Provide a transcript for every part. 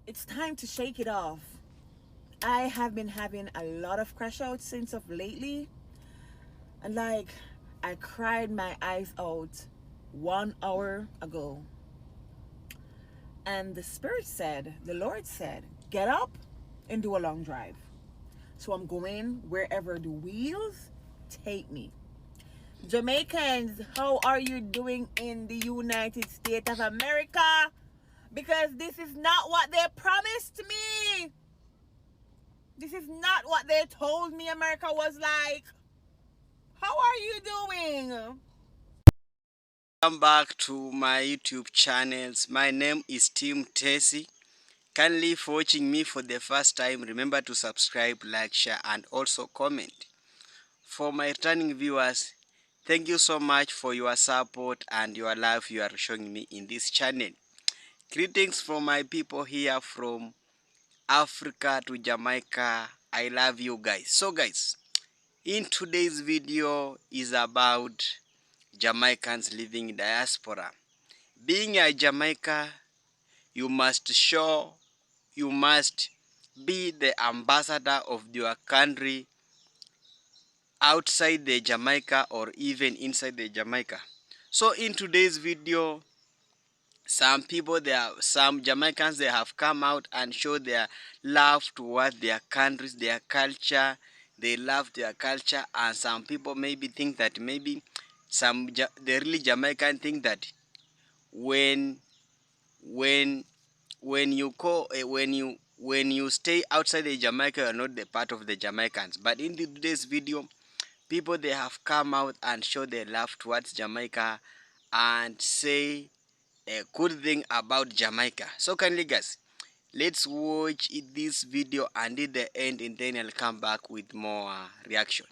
It's time to shake it off. I have been having a lot of crash outs since of lately, and like I cried my eyes out 1 hour ago. And the Spirit said, the Lord said, get up and do a long drive. So I'm going wherever the wheels take me. Jamaicans, how are you doing in the United States of America? Because this is not what they promised me. This is not what they told me America was like. How are you doing? Welcome back to my YouTube channels. My name is Tim Tesi. Kindly for watching me for the first time, remember to subscribe, like, share, and also comment. For my returning viewers, thank you so much for your support and your love you are showing me in this channel. Greetings from my people here from Africa to Jamaica. I love you guys. So guys, in today's video is about Jamaicans living in diaspora. Being a Jamaica, you must be the ambassador of your country outside the Jamaica or even inside the Jamaica. So in today's video, some Jamaicans, they have come out and show their love towards their countries, their culture. They love their culture, and some people maybe think that maybe the really Jamaican think that when when when you stay outside the Jamaica, you're not the part of the Jamaicans. But in today's video, people, they have come out and show their love towards Jamaica and say a good thing about Jamaica. So kindly guys, let's watch this video until the end, and then I'll come back with more reaction.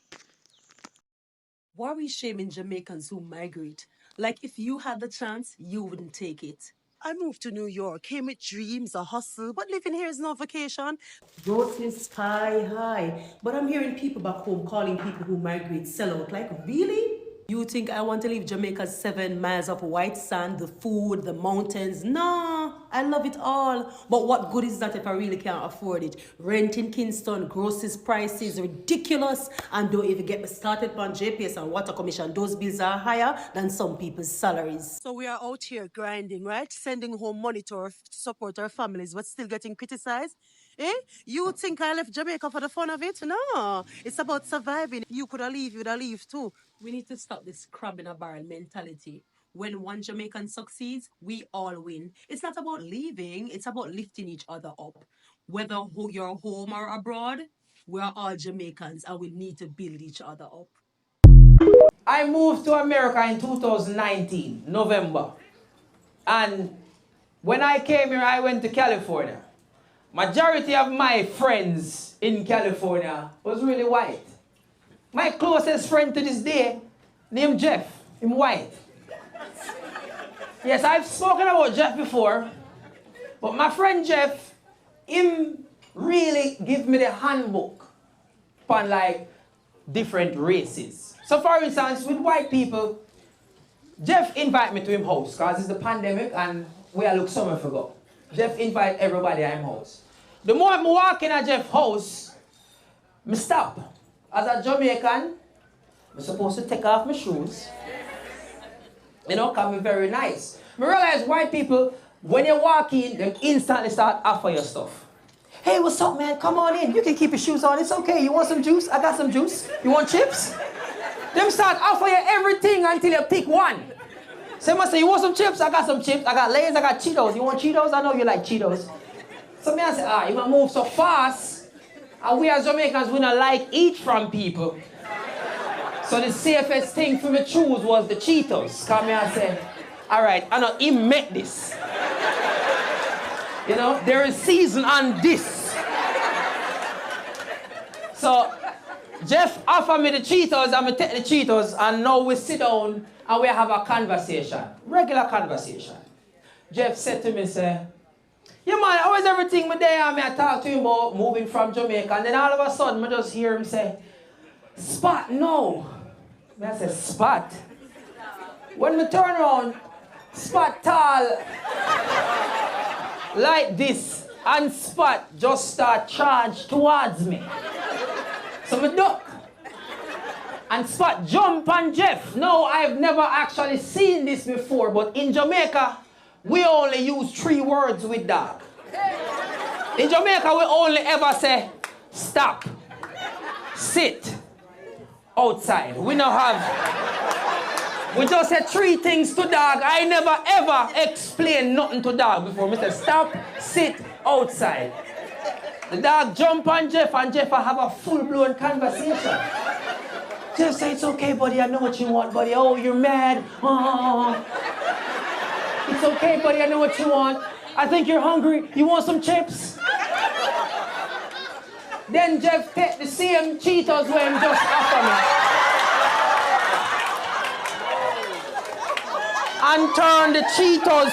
Why are we shaming Jamaicans who migrate? Like if you had the chance, you wouldn't take it. I moved to New York, came with dreams, a hustle, but living here is no vacation. Growth is sky high. But I'm hearing people back home calling people who migrate sell out. Like, really? You think I want to leave Jamaica's 7 miles of white sand, the food, the mountains? Nah, I love it all. But what good is that if I really can't afford it? Rent in Kingston, groceries prices ridiculous, and don't even get me started on JPS and water commission. Those bills are higher than some people's salaries. So we are out here grinding, right? Sending home money to support our families, but still getting criticized. Eh? You think I left Jamaica for the fun of it? No. It's about surviving. You could have leave, you'd have leave too. We need to stop this crab in a barrel mentality. When one Jamaican succeeds, we all win. It's not about leaving, it's about lifting each other up. Whether you're home or abroad, we're all Jamaicans and we need to build each other up. I moved to America in 2019, November. And when I came here, I went to California. Majority of my friends in California was really white. My closest friend to this day, named Jeff, him white. Yes, I've spoken about Jeff before, but my friend Jeff, him really give me the handbook on like different races. So for instance, with white people, Jeff invite me to him house, because it's the pandemic and we are look somewhere for go. Jeff invite everybody at him house. The moment I walk in at Jeff's house, I stop. As a Jamaican, I'm supposed to take off my shoes. You know, because I'm very nice. I realize white people, when you walk in, they instantly start offer your stuff. Hey, what's up, man? Come on in. You can keep your shoes on. It's okay. You want some juice? I got some juice. You want chips? Them start offer you everything until you pick one. Someone say, you want some chips? I got some chips. I got Lay's. I got Cheetos. You want Cheetos? I know you like Cheetos. So me I say, you might move so fast. And we as Jamaicans, we don't like eat from people. So the safest thing for me choose was the Cheetos. Come here and say, all right, I know he met this. You know, there is season on this. So Jeff offered me the Cheetos, and I take the Cheetos, and now we sit down and we have a conversation, regular conversation. Jeff said to me, say, yeah man, how is everything with there? I talk to him about moving from Jamaica, and then all of a sudden I just hear him say, Spot, no. I said, Spot? When we turn around, Spot tall, like this. And Spot just start charge towards me. So me duck. And Spot jump on Jeff. No, I've never actually seen this before, but in Jamaica, we only use 3 words with dog. In Jamaica, we only ever say, stop, sit, outside. We don't have, we just say 3 things to dog. I never ever explain nothing to dog before. We say, stop, sit, outside. The dog jump on Jeff and Jeff have a full-blown conversation. Jeff say, it's okay, buddy, I know what you want, buddy. Oh, you're mad. It's okay, buddy, I know what you want. I think you're hungry. You want some chips? Then Jeff take the same Cheetos when him just offer me. And turn the Cheetos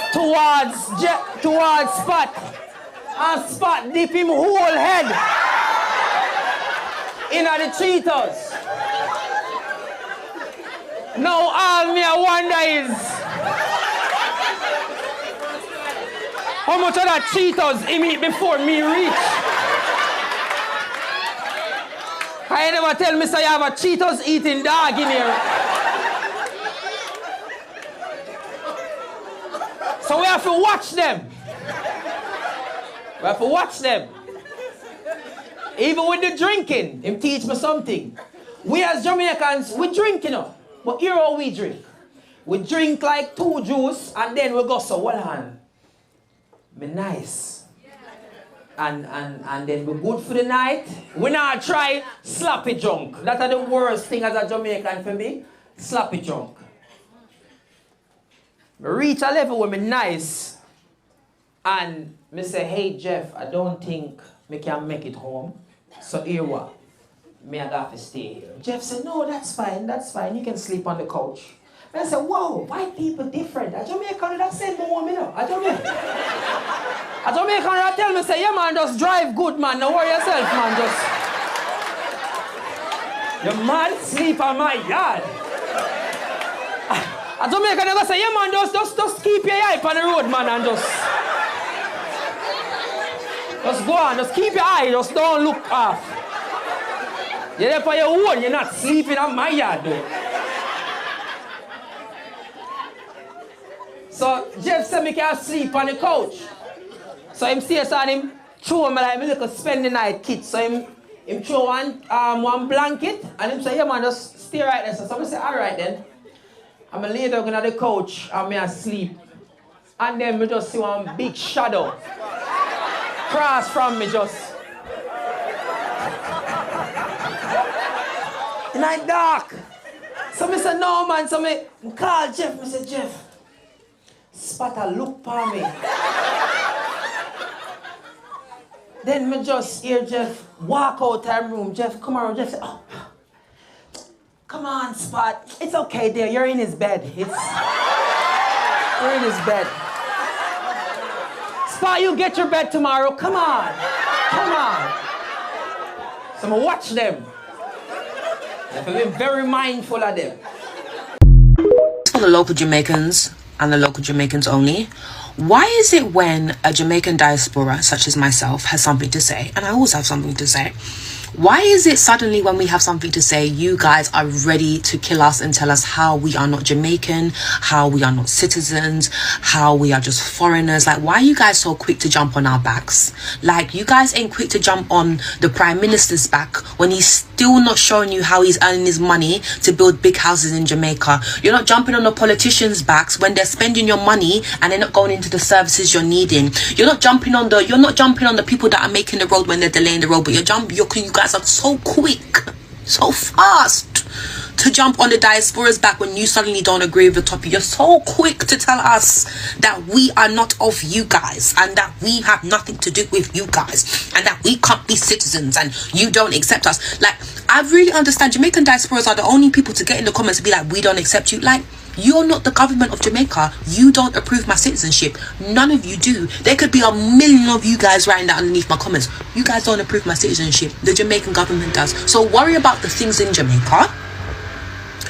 towards Spot. And Spot dip him whole head in the Cheetos. Now all me I wonder is how much of that Cheetos him eat before me reach. I never tell me say you have a Cheetos eating dog in here. So we have to watch them. We have to watch them. Even with the drinking, him teach me something. We as Jamaicans, we drink, you know. But here how we drink. We drink like 2 juice and then we go so well hand. Be nice. And then we good for the night. We not try sloppy drunk. That's the worst thing as a Jamaican for me. Sloppy drunk. We reach a level where me nice. And me say, hey Jeff, I don't think me can make it home. So here what? Me I got to stay here. Jeff said, no, that's fine, you can sleep on the couch. And I said, whoa, white people different. A Jamaican that send me home, you know. A Jamaican that tell me, say, yeah man, just drive good man, don't worry yourself man, just. Your man sleep on my yard. A Jamaican never say, yeah man, just keep your eye on the road man and just go on, just keep your eye, just don't look off. You're there for your own, you're not sleeping on my yard though. So Jeff said me can sleep on the couch. So him stays on him, throw me like a little spend the night kit. So him throw one blanket and him say, yeah man, just stay right there. So somebody say, alright then. I'm lay down on the couch and me asleep. And then me just see one big shadow cross from me just. In the dark. So me say, no man, so me call Jeff, me say, Jeff, Spot a look for me. Then me just hear Jeff walk out of the room. Jeff come around, Jeff say, oh, come on Spot, it's okay there, you're in his bed. You're in his bed. Spot, you get your bed tomorrow, come on. So me watch them. I have to be very mindful of them. For the local Jamaicans and the local Jamaicans only, why is it when a Jamaican diaspora such as myself has something to say, and I always have something to say, why is it suddenly when we have something to say, you guys are ready to kill us and tell us how we are not Jamaican, how we are not citizens, how we are just foreigners? Like, why are you guys so quick to jump on our backs? Like, you guys ain't quick to jump on the Prime Minister's back when he's still not showing you how he's earning his money to build big houses in Jamaica. You're not jumping on the politicians' backs when they're spending your money and they're not going into the services you're needing. You're not jumping on the people that are making the road when they're delaying the road, but you guys are so quick, so fast to jump on the diaspora's back when you suddenly don't agree with the topic. You're so quick to tell us that we are not of you guys and that we have nothing to do with you guys and that we can't be citizens and you don't accept us. Like, I really understand Jamaican diasporas are the only people to get in the comments and be like, we don't accept you. Like, you're not the government of Jamaica. You don't approve my citizenship. None of you do. There could be a million of you guys writing that underneath my comments. You guys don't approve my citizenship. The Jamaican government does. So worry about the things in Jamaica.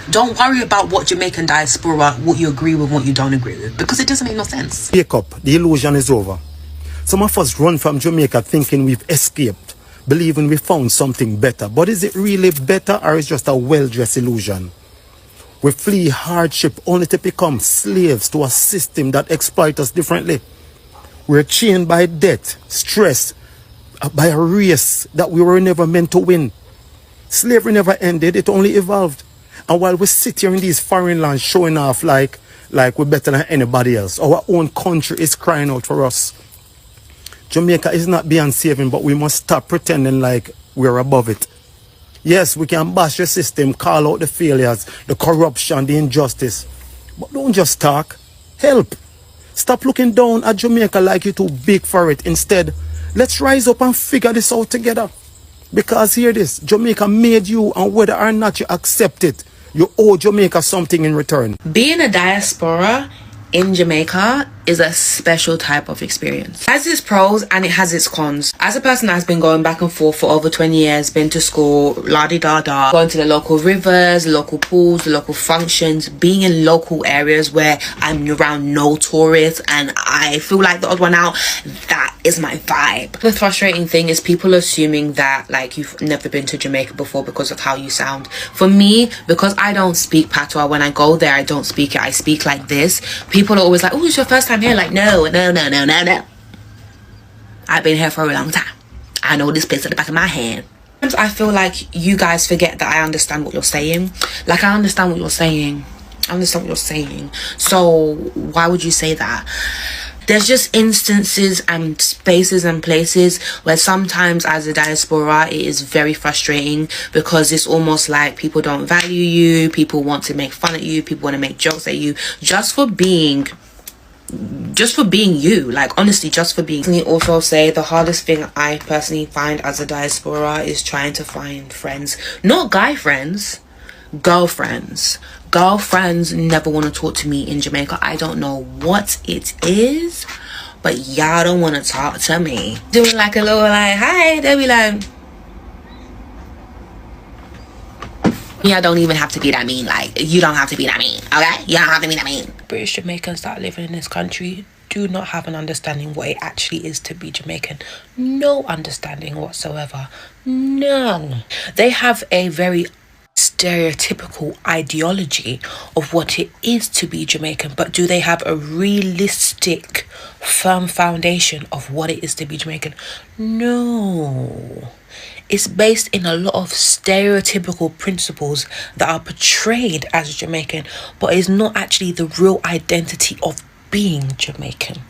Don't worry about what Jamaican diaspora, what you agree with, what you don't agree with, because it doesn't make no sense. Wake up. The illusion is over. Some of us run from Jamaica thinking we've escaped, believing we found something better. But is it really better, or is it just a well-dressed illusion? We flee hardship only to become slaves to a system that exploits us differently. We're chained by debt, stress, by a race that we were never meant to win. Slavery never ended, it only evolved. And while we sit here in these foreign lands showing off like we're better than anybody else, our own country is crying out for us. Jamaica is not beyond saving, but we must stop pretending like we're above it. Yes, we can bash the system, call out the failures, the corruption, the injustice. But don't just talk. Help. Stop looking down at Jamaica like you're too big for it. Instead, let's rise up and figure this out together. Because hear this, Jamaica made you, and whether or not you accept it, you owe Jamaica something in return. Being a diaspora in Jamaica is a special type of experience. It has its pros and it has its cons. As a person that's been going back and forth for over 20 years, been to school, la-di-da-da, going to the local rivers, the local pools, the local functions, being in local areas where I'm around no tourists and I feel like the odd one out, that is my vibe. The frustrating thing is people assuming that like you've never been to Jamaica before because of how you sound. For me, because I don't speak patois, when I go there I don't speak it, I speak like this. People are always like, oh, it's your first time here. Like, no. I've been here for a long time. I know this place at the back of my hand. Sometimes I feel like you guys forget that I understand what you're saying. Like, I understand what you're saying. So why would you say that? There's just instances and spaces and places where sometimes as a diaspora it is very frustrating because it's almost like people don't value you, people want to make fun of you, people want to make jokes at you just for being you, like honestly, just for being. I also say the hardest thing I personally find as a diaspora is trying to find friends, not guy friends, girlfriends. Girlfriends never want to talk to me in Jamaica. I don't know what it is, but y'all don't want to talk to me. Doing like a little like hi, they'll be like, yeah, don't even have to be that mean. Like, you don't have to be that mean, okay? You don't have to be that mean. British Jamaicans that are living in this country do not have an understanding what it actually is to be Jamaican. No understanding whatsoever. None. They have a very stereotypical ideology of what it is to be Jamaican, but do they have a realistic, firm foundation of what it is to be Jamaican? No. It's based in a lot of stereotypical principles that are portrayed as Jamaican, but is not actually the real identity of being Jamaican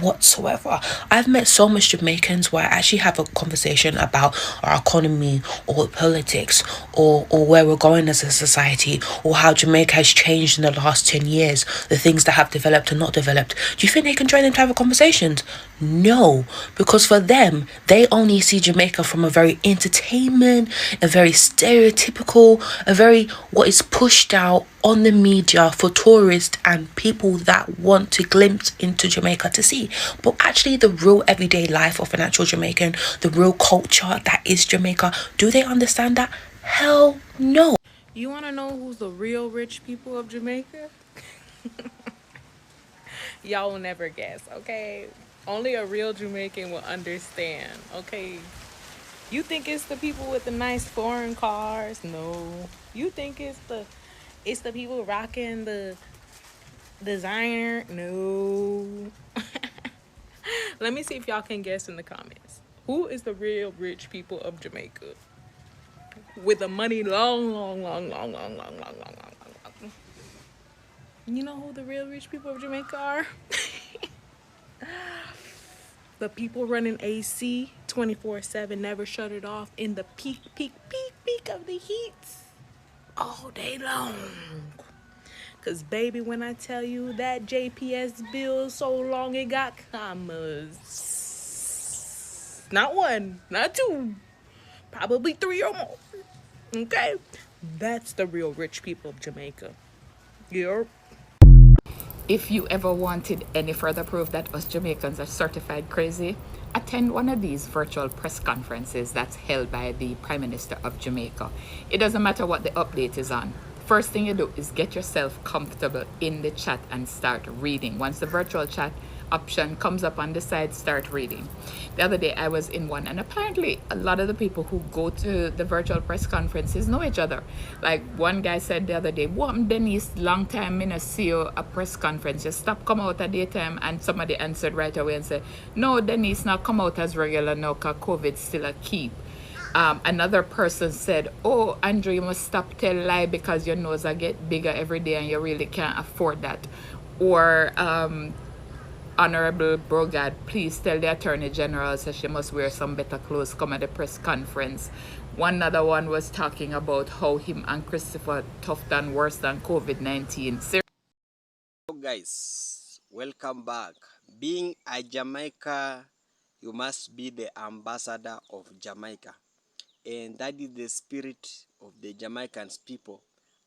whatsoever. I've met so much Jamaicans where I actually have a conversation about our economy or politics or where we're going as a society or how Jamaica has changed in the last 10 years, the things that have developed and not developed. Do you think they can join them type of conversations? No, because for them, they only see Jamaica from a very entertainment, a very stereotypical, a very what is pushed out on the media for tourists and people that want to glimpse into Jamaica to see. But actually the real everyday life of an actual Jamaican, the real culture that is Jamaica, do they understand that? Hell no. You want to know who's the real rich people of Jamaica? Y'all will never guess, okay? Only a real Jamaican will understand, okay? You think it's the people with the nice foreign cars? No. You think it's the people rocking the designer? No. Let me see if y'all can guess in the comments. Who is the real rich people of Jamaica? With the money long. You know who the real rich people of Jamaica are? The people running AC 24/7, never shut it off in the peak of the heat all day long. Cause baby, when I tell you that JPS bill so long it got commas. Not one, not two, probably three or more. Okay? That's the real rich people of Jamaica. Yep. If you ever wanted any further proof that us Jamaicans are certified crazy, attend one of these virtual press conferences that's held by the Prime Minister of Jamaica. It doesn't matter what the update is on. First thing you do is get yourself comfortable in the chat and start reading. Once the virtual chat option comes up on the side, start reading. The other day I was in one, and apparently a lot of the people who go to the virtual press conferences know each other. Like one guy said the other day, "What, Denise, long time in a see you a press conference. You stop come out at daytime," and somebody answered right away and said, "No, Denise, now come out as regular now, cause COVID still a keep." Another person said, "Oh, Andrew, you must stop tell lie because your nose are get bigger every day and you really can't afford that." Or Honorable Brogard, please tell the Attorney General that she must wear some better clothes come at the press conference. One other one was talking about how him and Christopher tough than worse than COVID-19. So guys, welcome back. Being a Jamaica, you must be the ambassador of Jamaica. And that is the spirit of the Jamaicans people.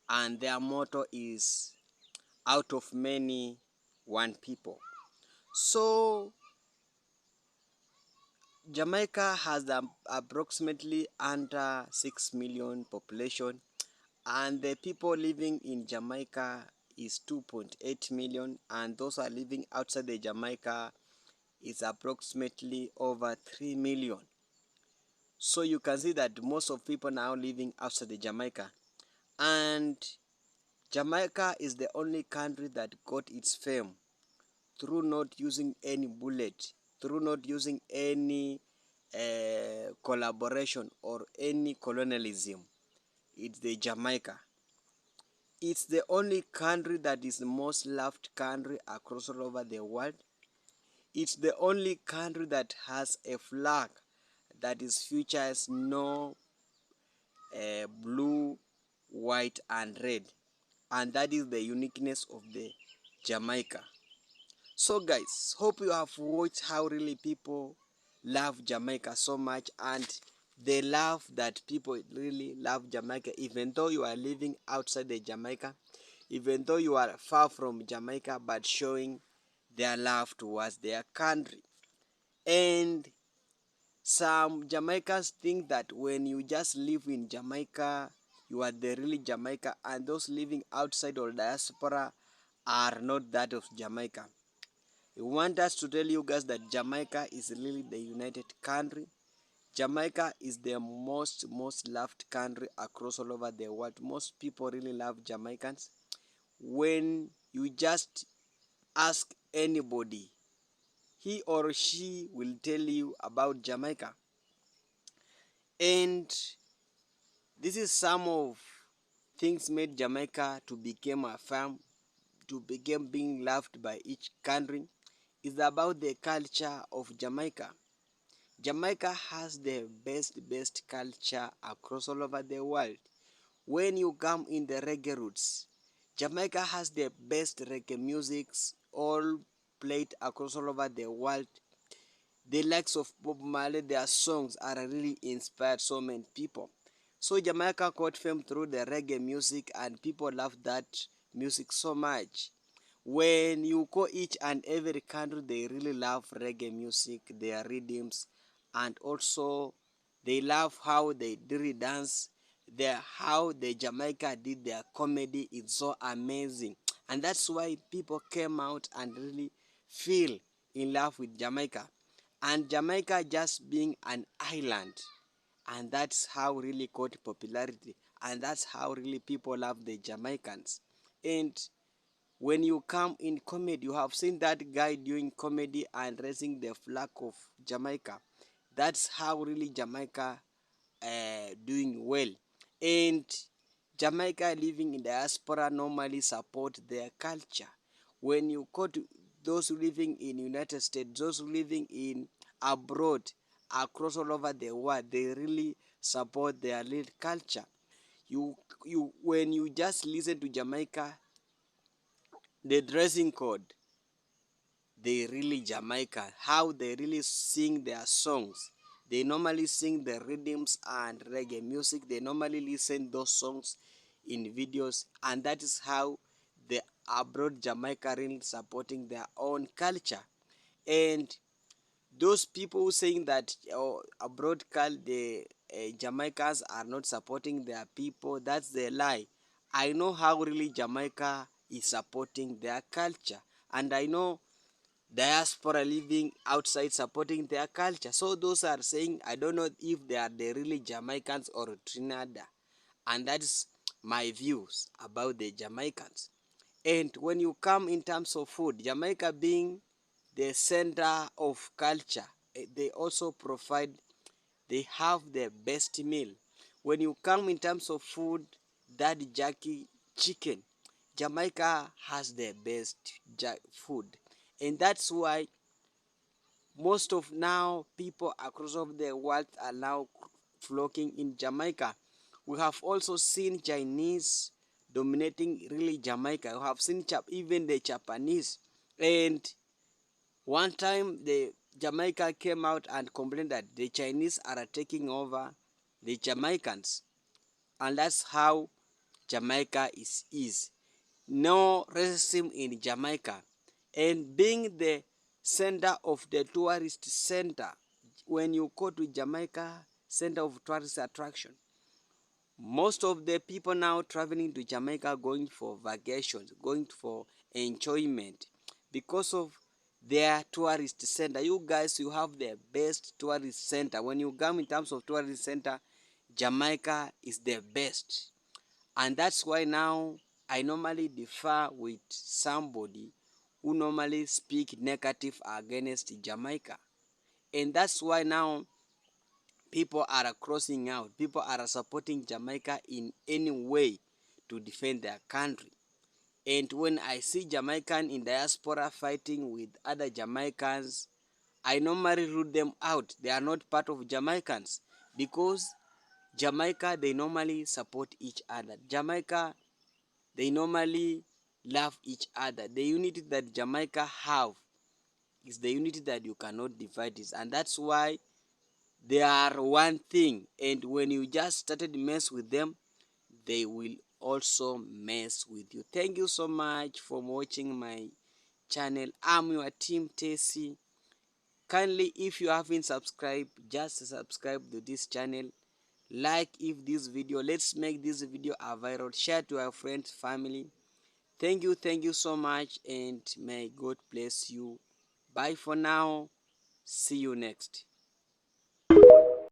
And their motto is, out of many, one people. So Jamaica has approximately under 6 million population, and the people living in Jamaica is 2.8 million, and those are living outside the Jamaica is approximately over 3 million. So you can see that most of people now living outside the Jamaica, and Jamaica is the only country that got its fame through not using any bullet, through not using any collaboration or any colonialism. It's the Jamaica. It's the only country that is the most loved country across all over the world. It's the only country that has a flag that is features no blue, white, and red, and that is the uniqueness of the Jamaica. So guys, hope you have watched how really people love Jamaica so much, and they love that people really love Jamaica even though you are living outside the Jamaica, even though you are far from Jamaica, but showing their love towards their country. And some Jamaicans think that when you just live in Jamaica, you are the really Jamaica, and those living outside or diaspora are not that of Jamaica. We want us to tell you guys that Jamaica is really the united country. Jamaica is the most loved country across all over the world. Most people really love Jamaicans. When you just ask anybody, he or she will tell you about Jamaica. And this is some of things made Jamaica to become a farm, to become being loved by each country. It's about the culture of Jamaica. Jamaica has the best culture across all over the world. When you come in the reggae roots, Jamaica has the best reggae musics all played across all over the world. The likes of Bob Marley, their songs are really inspired so many people. So Jamaica caught fame through the reggae music, and people love that music so much. When you go each and every country, they really love reggae music, their rhythms, and also they love how they really dance. How the Jamaica did their comedy is so amazing, and that's why people came out and really feel in love with Jamaica. And Jamaica just being an island, and that's how really got popularity, and that's how really people love the Jamaicans. And when you come in comedy, you have seen that guy doing comedy and raising the flag of Jamaica. That's how really Jamaica doing well. And Jamaica living in diaspora normally support their culture. When you go to those living in United States, those living in abroad, across all over the world, they really support their little culture. When you just listen to Jamaica, the dressing code, they really Jamaica, how they really sing their songs. They normally sing the rhythms and reggae music. They normally listen those songs in videos, and that is how the abroad Jamaica really supporting their own culture. And those people saying that abroad the Jamaicans are not supporting their people, that's the lie. I know how really Jamaica is supporting their culture, and I know diaspora living outside supporting their culture. So those are saying, I don't know if they are the really Jamaicans or Trinidad. And that is my views about the Jamaicans. And when you come in terms of food, Jamaica being the center of culture, they also provide, they have the best meal. When you come in terms of food, that jerky chicken, Jamaica has the best food. And that's why most of now people across of the world are now flocking in Jamaica. We have also seen Chinese dominating really Jamaica. We have seen even the Japanese. And one time the Jamaica came out and complained that the Chinese are taking over the Jamaicans. And that's how Jamaica is. No racism in Jamaica. And being the center of the tourist center, when you go to Jamaica, center of tourist attraction, most of the people now traveling to Jamaica going for vacations, going for enjoyment because of their tourist center. You guys, you have the best tourist center. When you come in terms of tourist center, Jamaica is the best. And that's why now I normally differ with somebody who normally speak negative against Jamaica. And that's why now people are crossing out. People are supporting Jamaica in any way to defend their country. And when I see Jamaican in diaspora fighting with other Jamaicans, I normally root them out. They are not part of Jamaicans because Jamaica, they normally support each other. Jamaica, they normally love each other. The unity that Jamaica have is the unity that you cannot divide it. And that's why they are one thing. And when you just started mess with them, they will also mess with you. Thank you so much for watching my channel. I'm your team Tessie. Kindly, if you haven't subscribed, just subscribe to this channel. Like if this video, let's make this video a viral. Share to our friends, family. Thank you so much, and may God bless you. Bye for now. See you next.